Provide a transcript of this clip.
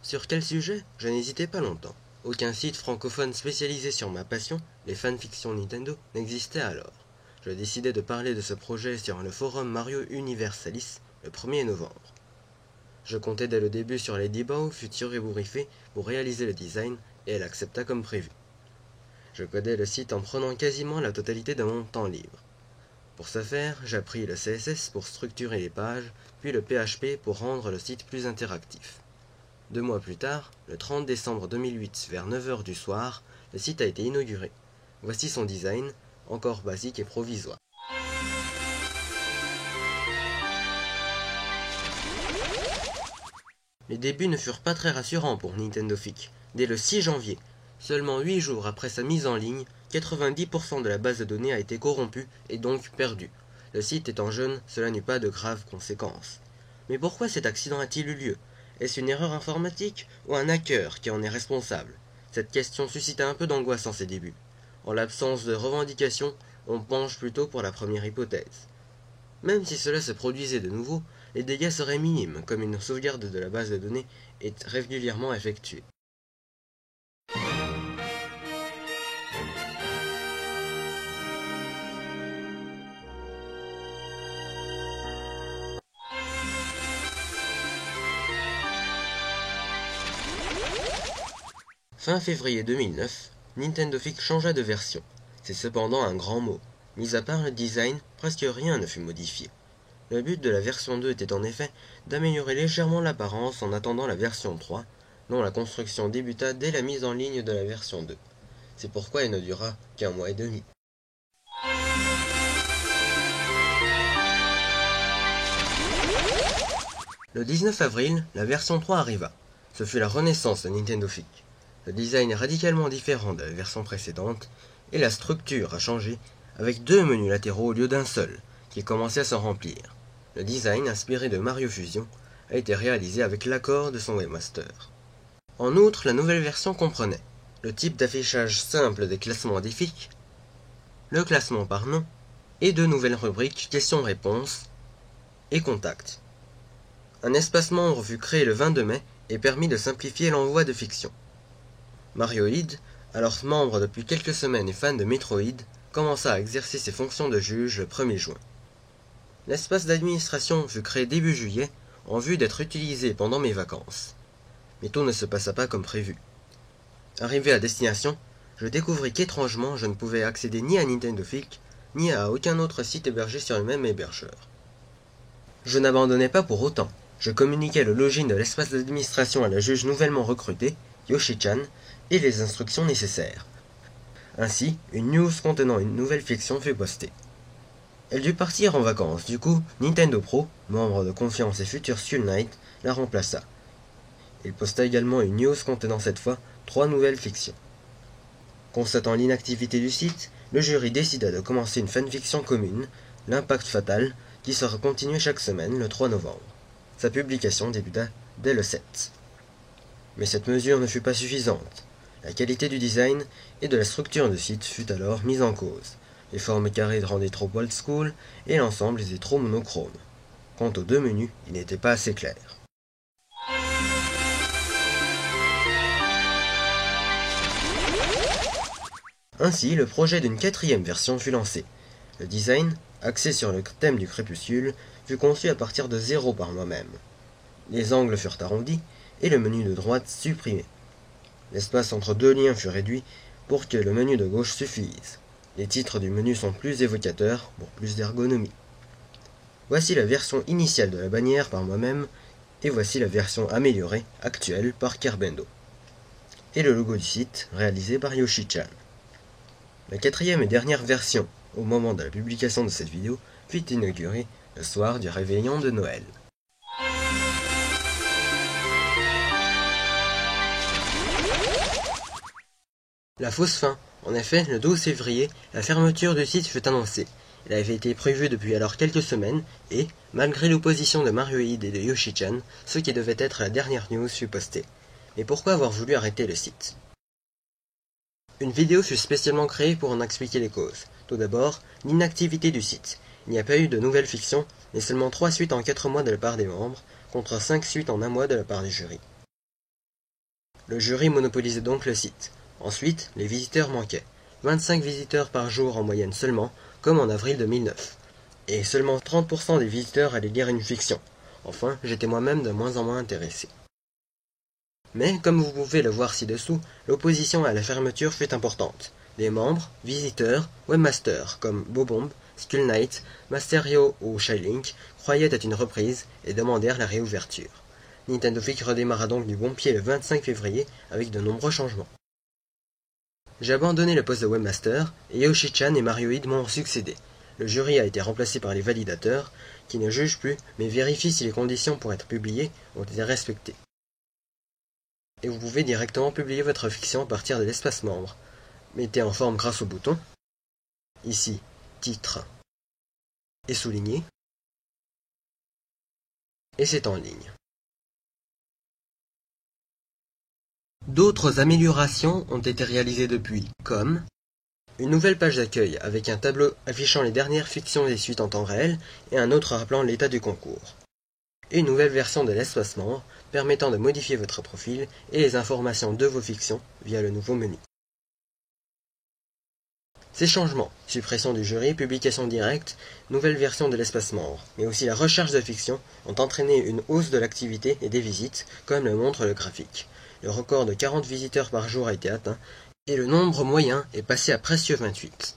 Sur quel sujet? Je n'hésitais pas longtemps. Aucun site francophone spécialisé sur ma passion, les fanfictions Nintendo, n'existait alors. Je décidai de parler de ce projet sur le forum Mario Universalis le 1er novembre. Je comptais dès le début sur Lady Bow, future ébouriffée, pour réaliser le design, et elle accepta comme prévu. Je codais le site en prenant quasiment la totalité de mon temps libre. Pour ce faire, j'appris le CSS pour structurer les pages, puis le PHP pour rendre le site plus interactif. 2 mois plus tard, le 30 décembre 2008 vers 9 h du soir, le site a été inauguré. Voici son design, encore basique et provisoire. Les débuts ne furent pas très rassurants pour Nintendo Fic. Dès le 6 janvier, seulement 8 jours après sa mise en ligne, 90% de la base de données a été corrompue et donc perdue. Le site étant jeune, cela n'eut pas de graves conséquences. Mais pourquoi cet accident a-t-il eu lieu? Est-ce une erreur informatique ou un hacker qui en est responsable? Cette question suscita un peu d'angoisse en ses débuts. En l'absence de revendication, on penche plutôt pour la première hypothèse. Même si cela se produisait de nouveau, les dégâts seraient minimes, comme une sauvegarde de la base de données est régulièrement effectuée. Fin février 2009, Nintendo Fic changea de version. C'est cependant un grand mot. Mis à part le design, presque rien ne fut modifié. Le but de la version 2 était en effet d'améliorer légèrement l'apparence en attendant la version 3, dont la construction débuta dès la mise en ligne de la version 2. C'est pourquoi elle ne dura qu'1 mois et demi. Le 19 avril, la version 3 arriva. Ce fut la renaissance de Nintendo Fic. Le design est radicalement différent de la version précédente, et la structure a changé, avec 2 menus latéraux au lieu d'un seul, qui commençait à s'en remplir. Le design, inspiré de Mario Fusion, a été réalisé avec l'accord de son webmaster. En outre, la nouvelle version comprenait le type d'affichage simple des classements des FIC, le classement par nom, et 2 nouvelles rubriques questions-réponses et contacts. Un espace membre fut créé le 22 mai et permis de simplifier l'envoi de fiction. Marioid, alors membre depuis quelques semaines et fan de Metroid, commença à exercer ses fonctions de juge le 1er juin. L'espace d'administration fut créé début juillet, en vue d'être utilisé pendant mes vacances. Mais tout ne se passa pas comme prévu. Arrivé à destination, je découvris qu'étrangement je ne pouvais accéder ni à Nintendo Fic, ni à aucun autre site hébergé sur le même hébergeur. Je n'abandonnais pas pour autant. Je communiquais le login de l'espace d'administration à la juge nouvellement recrutée, Yoshi-chan, et les instructions nécessaires. Ainsi, une news contenant une nouvelle fiction fut postée. Elle dut partir en vacances, du coup, Nintendo Pro, membre de confiance et futur Skull Knight, la remplaça. Il posta également une news contenant cette fois 3 nouvelles fictions. Constatant l'inactivité du site, le jury décida de commencer une fanfiction commune, l'Impact Fatal, qui sera continuée chaque semaine le 3 novembre. Sa publication débuta dès le 7. Mais cette mesure ne fut pas suffisante. La qualité du design et de la structure du site fut alors mise en cause. Les formes carrées rendaient trop old school et l'ensemble était trop monochrome. Quant aux 2 menus, ils n'étaient pas assez clairs. Ainsi, le projet d'une 4e version fut lancé. Le design, axé sur le thème du crépuscule, fut conçu à partir de 0 par moi-même. Les angles furent arrondis et le menu de droite supprimé. L'espace entre 2 liens fut réduit pour que le menu de gauche suffise. Les titres du menu sont plus évocateurs pour plus d'ergonomie. Voici la version initiale de la bannière par moi-même, et voici la version améliorée, actuelle, par Kerbendo. Et le logo du site, réalisé par Yoshi-chan. La 4e et dernière version, au moment de la publication de cette vidéo, fut inaugurée le soir du réveillon de Noël. La fausse fin. En effet, le 12 février, la fermeture du site fut annoncée. Elle avait été prévue depuis alors quelques semaines et, malgré l'opposition de Marioid et de Yoshi-chan, ce qui devait être la dernière news fut postée. Mais pourquoi avoir voulu arrêter le site? Une vidéo fut spécialement créée pour en expliquer les causes. Tout d'abord, l'inactivité du site. Il n'y a pas eu de nouvelles fictions, mais seulement 3 suites en 4 mois de la part des membres, contre 5 suites en un mois de la part du jury. Le jury monopolisait donc le site. Ensuite, les visiteurs manquaient. 25 visiteurs par jour en moyenne seulement, comme en avril 2009. Et seulement 30% des visiteurs allaient lire une fiction. Enfin, j'étais moi-même de moins en moins intéressé. Mais, comme vous pouvez le voir ci-dessous, l'opposition à la fermeture fut importante. Des membres, visiteurs, webmasters comme Bobomb, Skull Knight, Masterio ou Shylink croyaient à une reprise et demandèrent la réouverture. Nintendo Fix redémarra donc du bon pied le 25 février avec de nombreux changements. J'ai abandonné le poste de webmaster et Yoshi-chan et Marioid m'ont succédé. Le jury a été remplacé par les validateurs, qui ne jugent plus mais vérifient si les conditions pour être publiées ont été respectées. Et vous pouvez directement publier votre fiction à partir de l'espace membre. Mettez en forme grâce au bouton, ici, titre, et souligné, et c'est en ligne. D'autres améliorations ont été réalisées depuis, comme une nouvelle page d'accueil avec un tableau affichant les dernières fictions des suites en temps réel et un autre rappelant l'état du concours. Et une nouvelle version de l'espace membre permettant de modifier votre profil et les informations de vos fictions via le nouveau menu. Ces changements, suppression du jury, publication directe, nouvelle version de l'espace membre, mais aussi la recherche de fiction, ont entraîné une hausse de l'activité et des visites, comme le montre le graphique. Le record de 40 visiteurs par jour a été atteint, et le nombre moyen est passé à presque 28.